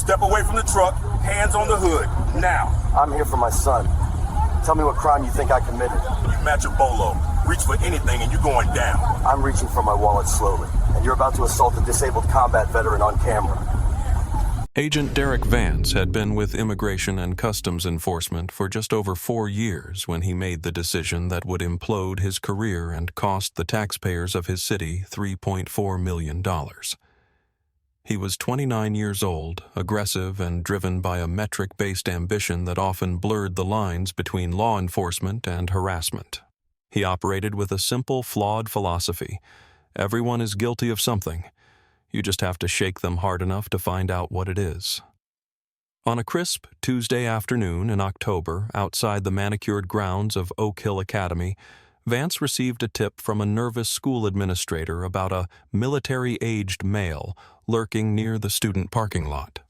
Step away from the truck, hands on the hood, now. I'm here for my son. Tell me what crime you think I committed. You match a bolo. Reach for anything and you're going down. I'm reaching for my wallet slowly, and you're about to assault a disabled combat veteran on camera. Agent Derek Vance had been with Immigration and Customs Enforcement for just over 4 years when he made the decision that would implode his career and cost the taxpayers of his city $3.4 million. He was 29 years old, aggressive and driven by a metric-based ambition that often blurred the lines between law enforcement and harassment. He operated with a simple, flawed philosophy. Everyone is guilty of something. You just have to shake them hard enough to find out what it is. On a crisp Tuesday afternoon in October, outside the manicured grounds of Oak Hill Academy, Vance received a tip from a nervous school administrator about a military-aged male lurking near the student parking lot.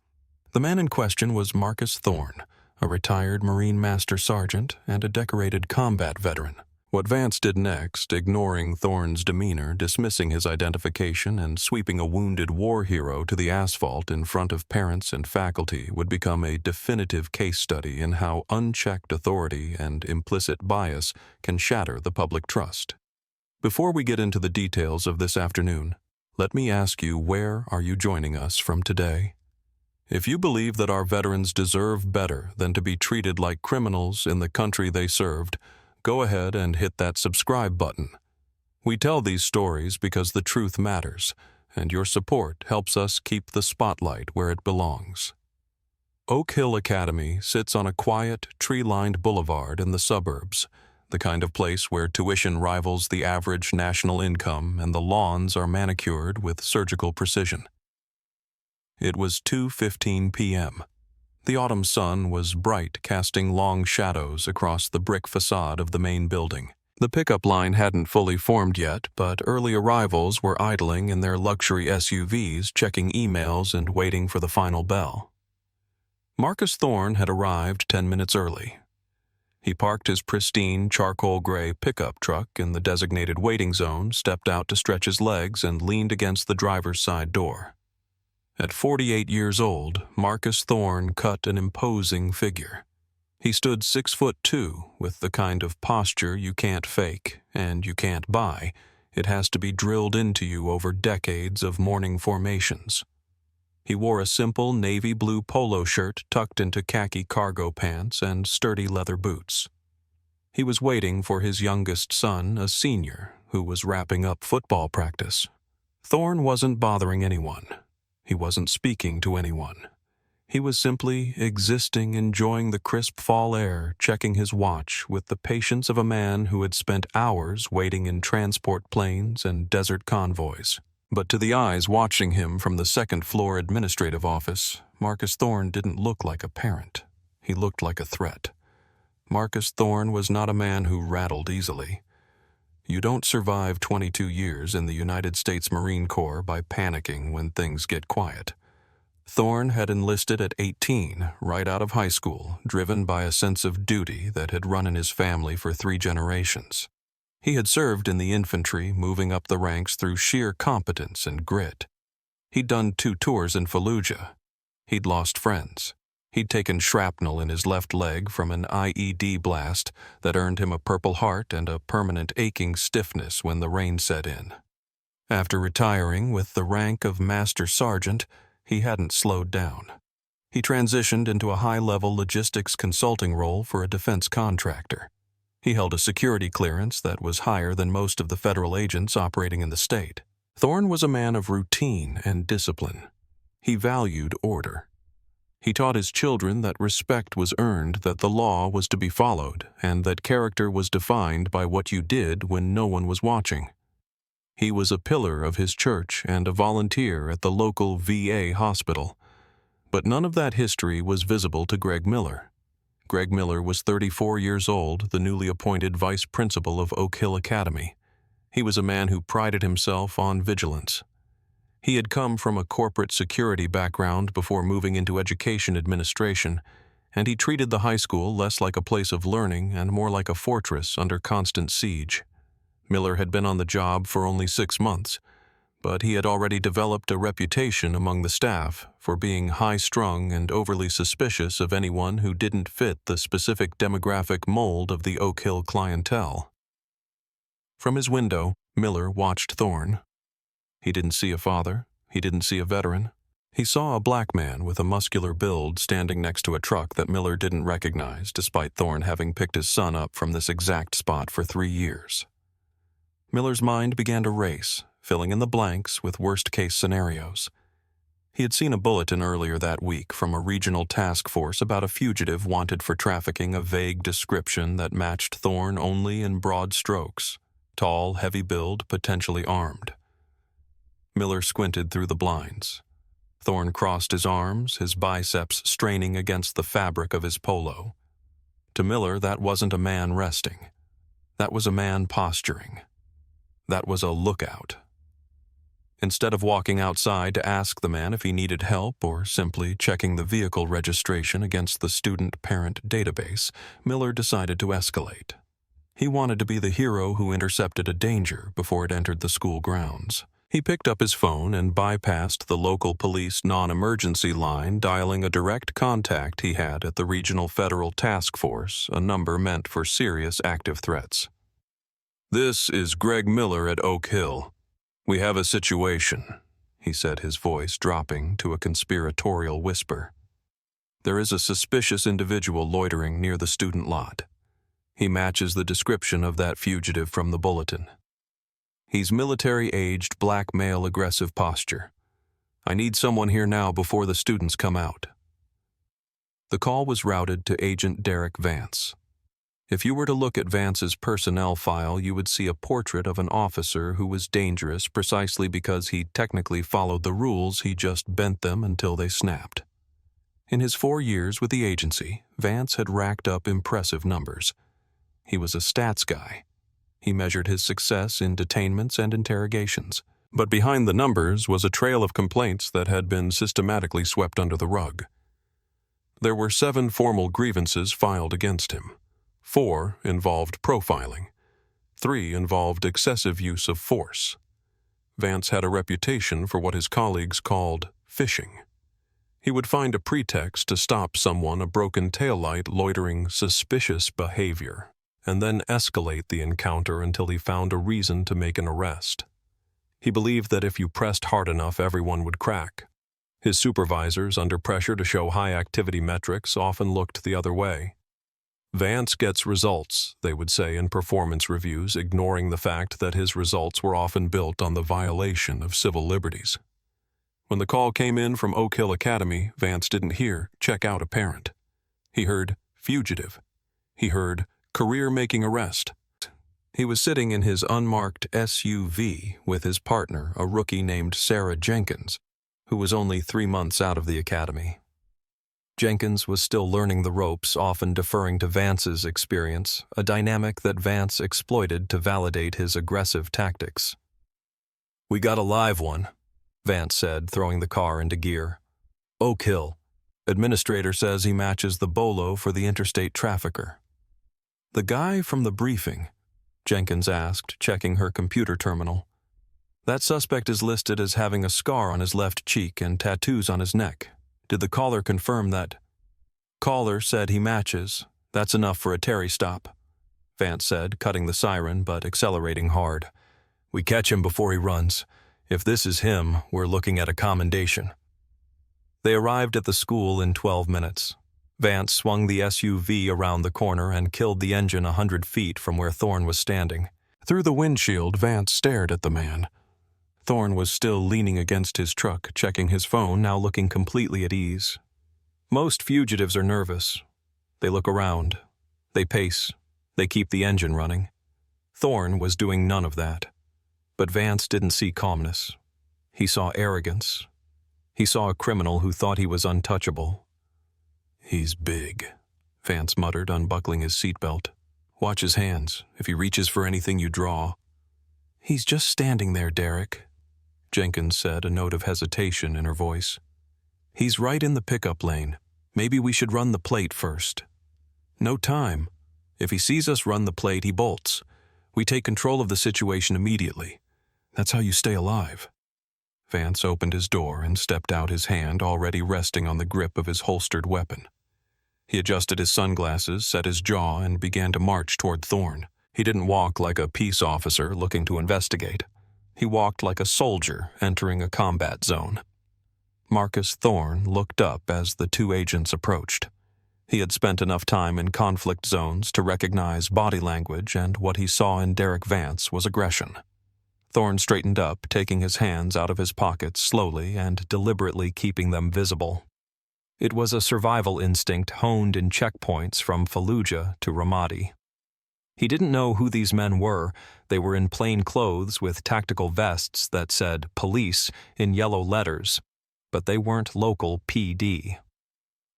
The man in question was Marcus Thorne, a retired Marine Master Sergeant and a decorated combat veteran. What Vance did next, ignoring Thorne's demeanor, dismissing his identification, and sweeping a wounded war hero to the asphalt in front of parents and faculty, would become a definitive case study in how unchecked authority and implicit bias can shatter the public trust. Before we get into the details of this afternoon, let me ask you, where are you joining us from today? If you believe that our veterans deserve better than to be treated like criminals in the country they served, go ahead and hit that subscribe button. We tell these stories because the truth matters, and your support helps us keep the spotlight where it belongs. Oak Hill Academy sits on a quiet, tree-lined boulevard in the suburbs, the kind of place where tuition rivals the average national income and the lawns are manicured with surgical precision. It was 2:15 p.m. The autumn sun was bright, casting long shadows across the brick facade of the main building. The pickup line hadn't fully formed yet, but early arrivals were idling in their luxury SUVs, checking emails and waiting for the final bell. Marcus Thorne had arrived 10 minutes early. He parked his pristine charcoal gray pickup truck in the designated waiting zone, stepped out to stretch his legs, and leaned against the driver's side door. At 48 years old, Marcus Thorne cut an imposing figure. He stood 6'2", with the kind of posture you can't fake and you can't buy. It has to be drilled into you over decades of morning formations. He wore a simple navy blue polo shirt tucked into khaki cargo pants and sturdy leather boots. He was waiting for his youngest son, a senior, who was wrapping up football practice. Thorne wasn't bothering anyone. He wasn't speaking to anyone. He was simply existing, enjoying the crisp fall air, checking his watch with the patience of a man who had spent hours waiting in transport planes and desert convoys. But to the eyes watching him from the second-floor administrative office, Marcus Thorne didn't look like a parent. He looked like a threat. Marcus Thorne was not a man who rattled easily. You don't survive 22 years in the United States Marine Corps by panicking when things get quiet. Thorne had enlisted at 18, right out of high school, driven by a sense of duty that had run in his family for 3 generations. He had served in the infantry, moving up the ranks through sheer competence and grit. He'd done 2 tours in Fallujah. He'd lost friends. He'd taken shrapnel in his left leg from an IED blast that earned him a Purple Heart and a permanent aching stiffness when the rain set in. After retiring with the rank of Master Sergeant, he hadn't slowed down. He transitioned into a high-level logistics consulting role for a defense contractor. He held a security clearance that was higher than most of the federal agents operating in the state. Thorne was a man of routine and discipline. He valued order. He taught his children that respect was earned, that the law was to be followed, and that character was defined by what you did when no one was watching. He was a pillar of his church and a volunteer at the local VA hospital. But none of that history was visible to Greg Miller. Greg Miller was 34 years old, the newly appointed vice principal of Oak Hill Academy. He was a man who prided himself on vigilance. He had come from a corporate security background before moving into education administration, and he treated the high school less like a place of learning and more like a fortress under constant siege. Miller had been on the job for only 6 months, but he had already developed a reputation among the staff for being high-strung and overly suspicious of anyone who didn't fit the specific demographic mold of the Oak Hill clientele. From his window, Miller watched Thorne. He didn't see a father. He didn't see a veteran. He saw a black man with a muscular build standing next to a truck that Miller didn't recognize, despite Thorne having picked his son up from this exact spot for 3 years. Miller's mind began to race, filling in the blanks with worst-case scenarios. He had seen a bulletin earlier that week from a regional task force about a fugitive wanted for trafficking, a vague description that matched Thorne only in broad strokes: tall, heavy build, potentially armed. Miller squinted through the blinds. Thorne crossed his arms, his biceps straining against the fabric of his polo. To Miller, that wasn't a man resting. That was a man posturing. That was a lookout. Instead of walking outside to ask the man if he needed help or simply checking the vehicle registration against the student-parent database, Miller decided to escalate. He wanted to be the hero who intercepted a danger before it entered the school grounds. He picked up his phone and bypassed the local police non-emergency line, dialing a direct contact he had at the Regional Federal Task Force, a number meant for serious active threats. "This is Greg Miller at Oak Hill. We have a situation," he said, his voice dropping to a conspiratorial whisper. "There is a suspicious individual loitering near the student lot. He matches the description of that fugitive from the bulletin. He's military-aged, black male, aggressive posture. I need someone here now before the students come out." The call was routed to Agent Derek Vance. If you were to look at Vance's personnel file, you would see a portrait of an officer who was dangerous precisely because he technically followed the rules, he just bent them until they snapped. In his 4 years with the agency, Vance had racked up impressive numbers. He was a stats guy. He measured his success in detainments and interrogations. But behind the numbers was a trail of complaints that had been systematically swept under the rug. There were 7 formal grievances filed against him. 4 involved profiling. 3 involved excessive use of force. Vance had a reputation for what his colleagues called fishing. He would find a pretext to stop someone, a broken taillight, loitering suspicious behavior, and then escalate the encounter until he found a reason to make an arrest. He believed that if you pressed hard enough, everyone would crack. His supervisors, under pressure to show high-activity metrics, often looked the other way. "Vance gets results," they would say in performance reviews, ignoring the fact that his results were often built on the violation of civil liberties. When the call came in from Oak Hill Academy, Vance didn't hear "check out a parent." He heard "fugitive." He heard "career-making arrest." He was sitting in his unmarked SUV with his partner, a rookie named Sarah Jenkins, who was only 3 months out of the academy. Jenkins was still learning the ropes, often deferring to Vance's experience, a dynamic that Vance exploited to validate his aggressive tactics. "We got a live one," Vance said, throwing the car into gear. "Oak Hill. Administrator says he matches the bolo for the interstate trafficker." "The guy from the briefing?" Jenkins asked, checking her computer terminal. "That suspect is listed as having a scar on his left cheek and tattoos on his neck. Did the caller confirm that?" "Caller said he matches. That's enough for a Terry stop," Vance said, cutting the siren but accelerating hard. "We catch him before he runs. If this is him, we're looking at a commendation." They arrived at the school in 12 minutes. Vance swung the SUV around the corner and killed the engine 100 feet from where Thorne was standing. Through the windshield, Vance stared at the man. Thorne was still leaning against his truck, checking his phone, now looking completely at ease. Most fugitives are nervous. They look around. They pace. They keep the engine running. Thorne was doing none of that. But Vance didn't see calmness. He saw arrogance. He saw a criminal who thought he was untouchable. "He's big," Vance muttered, unbuckling his seatbelt. "Watch his hands. If he reaches for anything, you draw." "He's just standing there, Derek," Jenkins said, a note of hesitation in her voice. "He's right in the pickup lane. Maybe we should run the plate first." "No time. If he sees us run the plate, he bolts. We take control of the situation immediately. That's how you stay alive." Vance opened his door and stepped out, his hand already resting on the grip of his holstered weapon. He adjusted his sunglasses, set his jaw, and began to march toward Thorne. He didn't walk like a peace officer looking to investigate. He walked like a soldier entering a combat zone. Marcus Thorne looked up as the two agents approached. He had spent enough time in conflict zones to recognize body language, and what he saw in Derek Vance was aggression. Thorne straightened up, taking his hands out of his pockets slowly and deliberately keeping them visible. It was a survival instinct honed in checkpoints from Fallujah to Ramadi. He didn't know who these men were. They were in plain clothes with tactical vests that said "Police" in yellow letters, but they weren't local PD.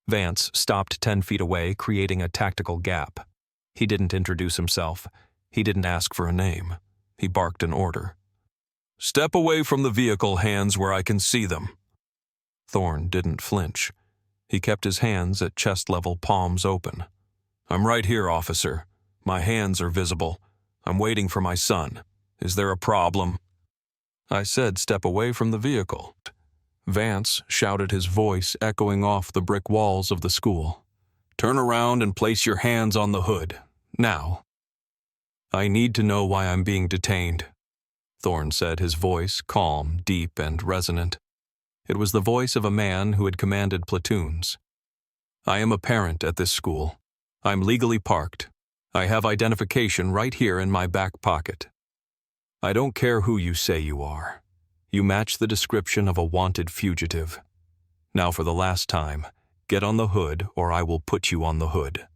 Vance stopped 10 feet away, creating a tactical gap. He didn't introduce himself. He didn't ask for a name. He barked an order. "Step away from the vehicle, hands where I can see them." Thorne didn't flinch. He kept his hands at chest-level, palms open. "I'm right here, officer. My hands are visible. I'm waiting for my son. Is there a problem?" "I said step away from the vehicle." Vance shouted, his voice echoing off the brick walls of the school. "Turn around and place your hands on the hood. Now." "I need to know why I'm being detained," Thorne said, his voice calm, deep, and resonant. It was the voice of a man who had commanded platoons. "I am a parent at this school. I'm legally parked. I have identification right here in my back pocket. I don't care who you say you are. You match the description of a wanted fugitive. Now for the last time, get on the hood or I will put you on the hood."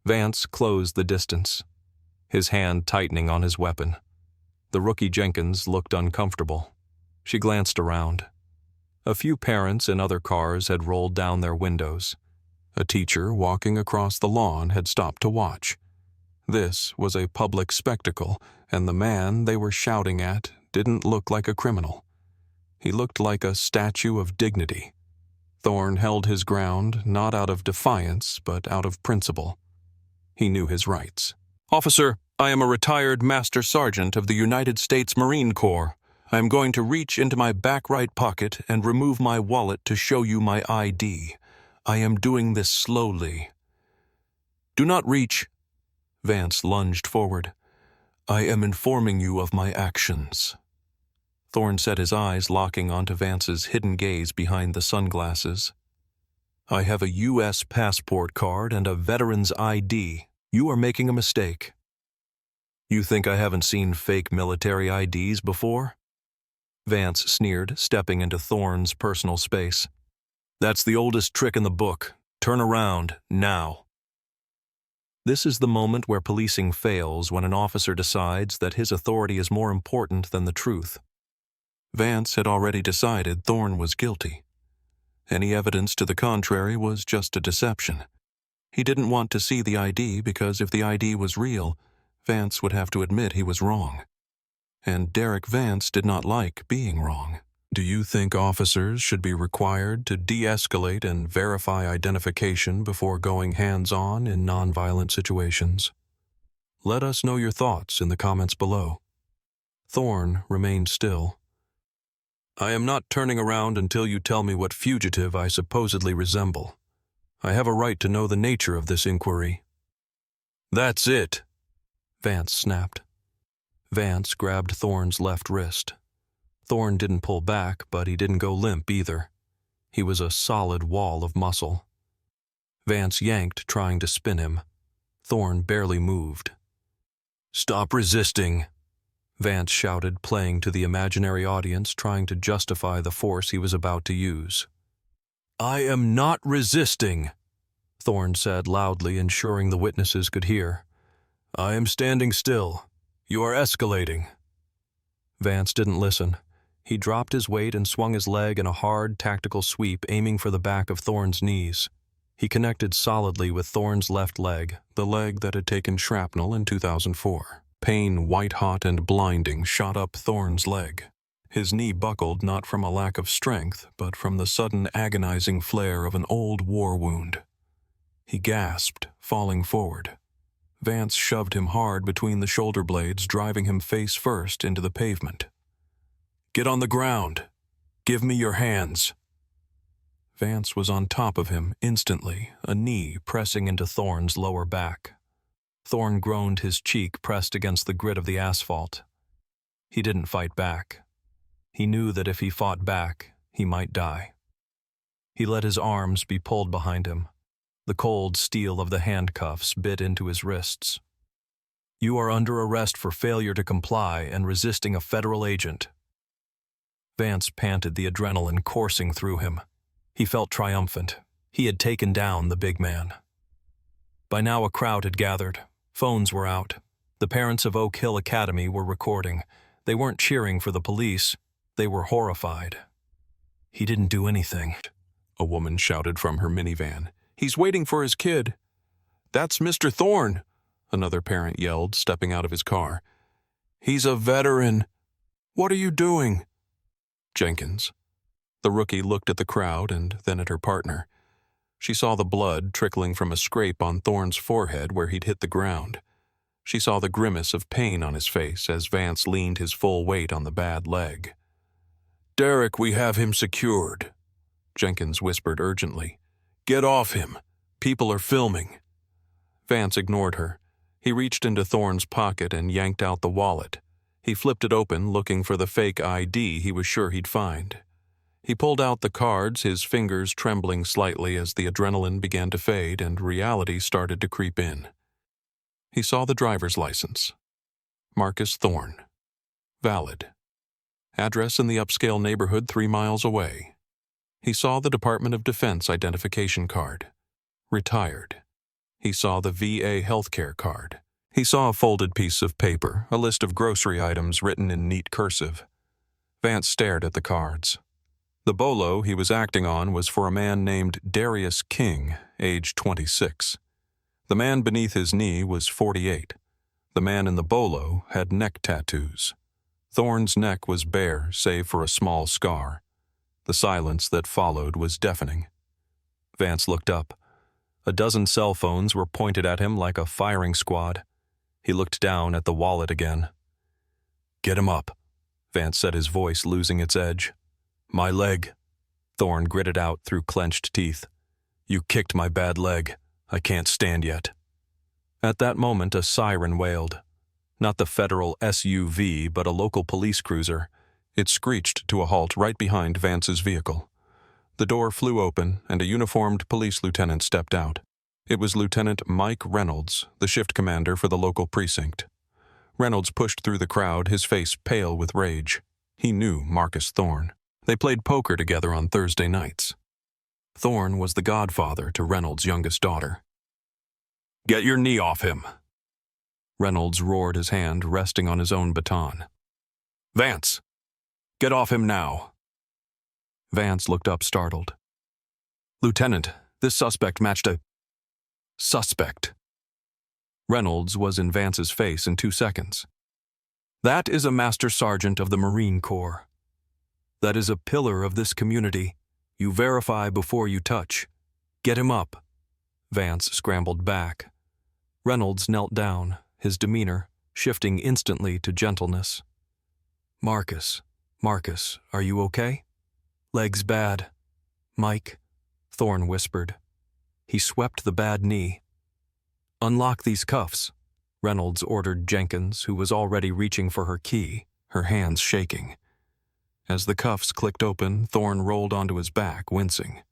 Vance closed the distance, his hand tightening on his weapon. The rookie Jenkins looked uncomfortable. She glanced around. A few parents in other cars had rolled down their windows. A teacher walking across the lawn had stopped to watch. This was a public spectacle, and the man they were shouting at didn't look like a criminal. He looked like a statue of dignity. Thorne held his ground, not out of defiance, but out of principle. He knew his rights. "Officer, I am a retired Master Sergeant of the United States Marine Corps. I am going to reach into my back right pocket and remove my wallet to show you my ID. I am doing this slowly." "Do not reach." Vance lunged forward. "I am informing you of my actions." Thorne set his eyes, locking onto Vance's hidden gaze behind the sunglasses. "I have a U.S. passport card and a veteran's ID. You are making a mistake." "You think I haven't seen fake military IDs before?" Vance sneered, stepping into Thorne's personal space. "That's the oldest trick in the book. Turn around, now." This is the moment where policing fails, when an officer decides that his authority is more important than the truth. Vance had already decided Thorne was guilty. Any evidence to the contrary was just a deception. He didn't want to see the ID because if the ID was real, Vance would have to admit he was wrong. And Derek Vance did not like being wrong. "Do you think officers should be required to de-escalate and verify identification before going hands-on in nonviolent situations? Let us know your thoughts in the comments below." Thorne remained still. "I am not turning around until you tell me what fugitive I supposedly resemble. I have a right to know the nature of this inquiry." "That's it," Vance snapped. Vance grabbed Thorne's left wrist. Thorne didn't pull back, but he didn't go limp either. He was a solid wall of muscle. Vance yanked, trying to spin him. Thorne barely moved. "Stop resisting," Vance shouted, playing to the imaginary audience, trying to justify the force he was about to use. "I am not resisting," Thorne said loudly, ensuring the witnesses could hear. "I am standing still. You are escalating." Vance didn't listen. He dropped his weight and swung his leg in a hard, tactical sweep, aiming for the back of Thorne's knees. He connected solidly with Thorne's left leg, the leg that had taken shrapnel in 2004. Pain, white-hot and blinding, shot up Thorne's leg. His knee buckled not from a lack of strength, but from the sudden agonizing flare of an old war wound. He gasped, falling forward. Vance shoved him hard between the shoulder blades, driving him face first into the pavement. Get on the ground. Give me your hands. Vance was on top of him instantly, a knee pressing into Thorne's lower back. Thorne groaned, his cheek pressed against the grit of the asphalt. He didn't fight back. He knew that if he fought back, he might die. He let his arms be pulled behind him. The cold steel of the handcuffs bit into his wrists. You are under arrest for failure to comply and resisting a federal agent. Vance panted, the adrenaline coursing through him. He felt triumphant. He had taken down the big man. By now a crowd had gathered. Phones were out. The parents of Oak Hill Academy were recording. They weren't cheering for the police. They were horrified. He didn't do anything, a woman shouted from her minivan. He's waiting for his kid. That's Mr. Thorne, another parent yelled, stepping out of his car. He's a veteran. What are you doing? Jenkins. The rookie looked at the crowd and then at her partner. She saw the blood trickling from a scrape on Thorne's forehead where he'd hit the ground. She saw the grimace of pain on his face as Vance leaned his full weight on the bad leg. Derek, we have him secured, Jenkins whispered urgently. Get off him. People are filming. Vance ignored her. He reached into Thorne's pocket and yanked out the wallet. He flipped it open, looking for the fake ID he was sure he'd find. He pulled out the cards, his fingers trembling slightly as the adrenaline began to fade and reality started to creep in. He saw the driver's license. Marcus Thorne. Valid. Address in the upscale neighborhood 3 miles away. He saw the Department of Defense identification card. Retired. He saw the VA healthcare card. He saw a folded piece of paper, a list of grocery items written in neat cursive. Vance stared at the cards. The bolo he was acting on was for a man named Darius King, age 26. The man beneath his knee was 48. The man in the bolo had neck tattoos. Thorne's neck was bare, save for a small scar. The silence that followed was deafening. Vance looked up. A dozen cell phones were pointed at him like a firing squad. He looked down at the wallet again. Get him up, Vance said, his voice losing its edge. My leg, Thorne gritted out through clenched teeth. You kicked my bad leg. I can't stand yet. At that moment, a siren wailed. Not the federal SUV, but a local police cruiser. It screeched to a halt right behind Vance's vehicle. The door flew open, and a uniformed police lieutenant stepped out. It was Lieutenant Mike Reynolds, the shift commander for the local precinct. Reynolds pushed through the crowd, his face pale with rage. He knew Marcus Thorne. They played poker together on Thursday nights. Thorne was the godfather to Reynolds' youngest daughter. Get your knee off him! Reynolds roared, his hand resting on his own baton. Vance! Get off him now! Vance looked up, startled. Lieutenant, this suspect matched a... Suspect. Reynolds was in Vance's face in 2 seconds. That is a Master Sergeant of the Marine Corps. That is a pillar of this community. You verify before you touch. Get him up. Vance scrambled back. Reynolds knelt down, his demeanor shifting instantly to gentleness. Marcus, are you okay? Leg's bad. Mike, Thorne whispered. He swept the bad knee. Unlock these cuffs, Reynolds ordered Jenkins, who was already reaching for her key, her hands shaking. As the cuffs clicked open, Thorne rolled onto his back, wincing.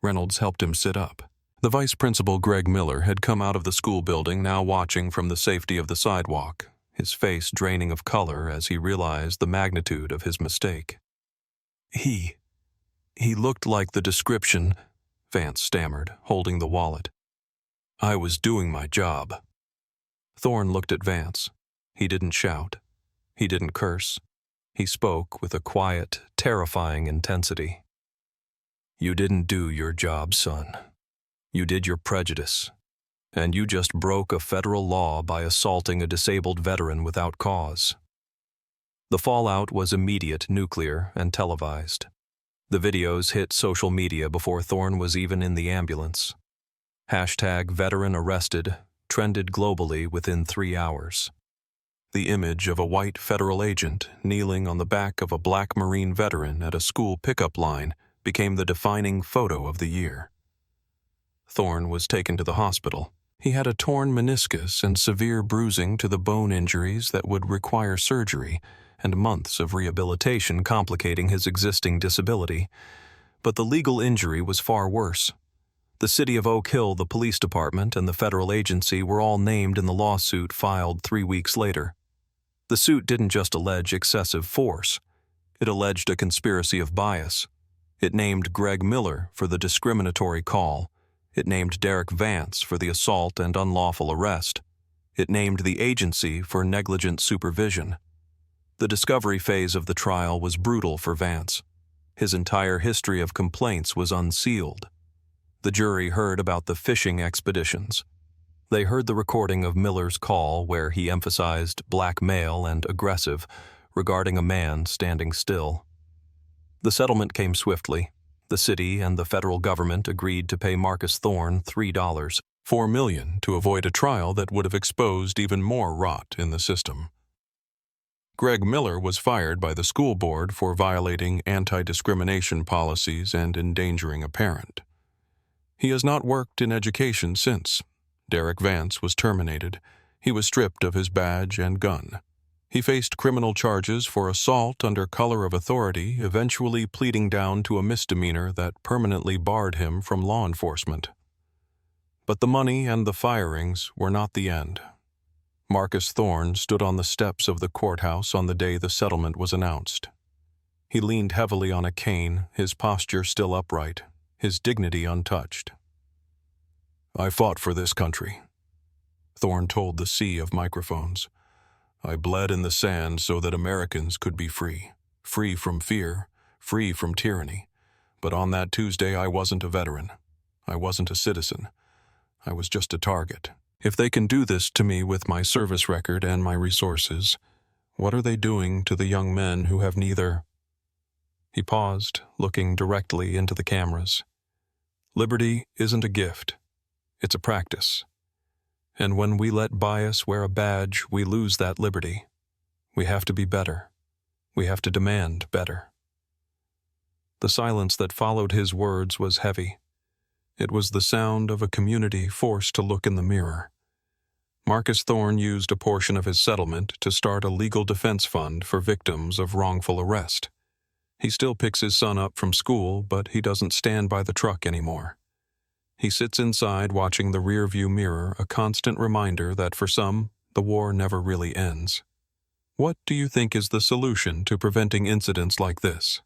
Reynolds helped him sit up. The vice principal, Greg Miller, had come out of the school building, now watching from the safety of the sidewalk, his face draining of color as he realized the magnitude of his mistake. He looked like the description, Vance stammered, holding the wallet. I was doing my job. Thorne looked at Vance. He didn't shout. He didn't curse. He spoke with a quiet, terrifying intensity. You didn't do your job, son. You did your prejudice. And you just broke a federal law by assaulting a disabled veteran without cause. The fallout was immediate, nuclear, and televised. The videos hit social media before Thorne was even in the ambulance. #veteran arrested trended globally within 3 hours. The image of a white federal agent kneeling on the back of a black Marine veteran at a school pickup line became the defining photo of the year. Thorne was taken to the hospital. He had a torn meniscus and severe bruising to the bone injuries that would require surgery and months of rehabilitation complicating his existing disability. But the legal injury was far worse. The city of Oak Hill, the police department, and the federal agency were all named in the lawsuit filed 3 weeks later. The suit didn't just allege excessive force. It alleged a conspiracy of bias. It named Greg Miller for the discriminatory call. It named Derek Vance for the assault and unlawful arrest. It named the agency for negligent supervision. The discovery phase of the trial was brutal for Vance. His entire history of complaints was unsealed. The jury heard about the fishing expeditions. They heard the recording of Miller's call where he emphasized black male and aggressive regarding a man standing still. The settlement came swiftly. The city and the federal government agreed to pay Marcus Thorne $4 million to avoid a trial that would have exposed even more rot in the system. Greg Miller was fired by the school board for violating anti-discrimination policies and endangering a parent. He has not worked in education since. Derek Vance was terminated. He was stripped of his badge and gun. He faced criminal charges for assault under color of authority, eventually pleading down to a misdemeanor that permanently barred him from law enforcement. But the money and the firings were not the end. Marcus Thorne stood on the steps of the courthouse on the day the settlement was announced. He leaned heavily on a cane, his posture still upright, his dignity untouched. "I fought for this country," Thorne told the sea of microphones. "I bled in the sand so that Americans could be free from fear, free from tyranny. But on that Tuesday, I wasn't a veteran. I wasn't a citizen. I was just a target. If they can do this to me with my service record and my resources, what are they doing to the young men who have neither?" He paused, looking directly into the cameras. "Liberty isn't a gift. It's a practice. And when we let bias wear a badge, we lose that liberty. We have to be better. We have to demand better." The silence that followed his words was heavy. It was the sound of a community forced to look in the mirror. Marcus Thorne used a portion of his settlement to start a legal defense fund for victims of wrongful arrest. He still picks his son up from school, but he doesn't stand by the truck anymore. He sits inside watching the rearview mirror, a constant reminder that for some, the war never really ends. What do you think is the solution to preventing incidents like this?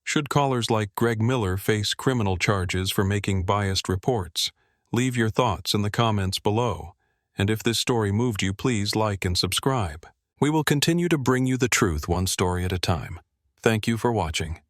Should callers like Greg Miller face criminal charges for making biased reports? Leave your thoughts in the comments below. And if this story moved you, please like and subscribe. We will continue to bring you the truth one story at a time. Thank you for watching.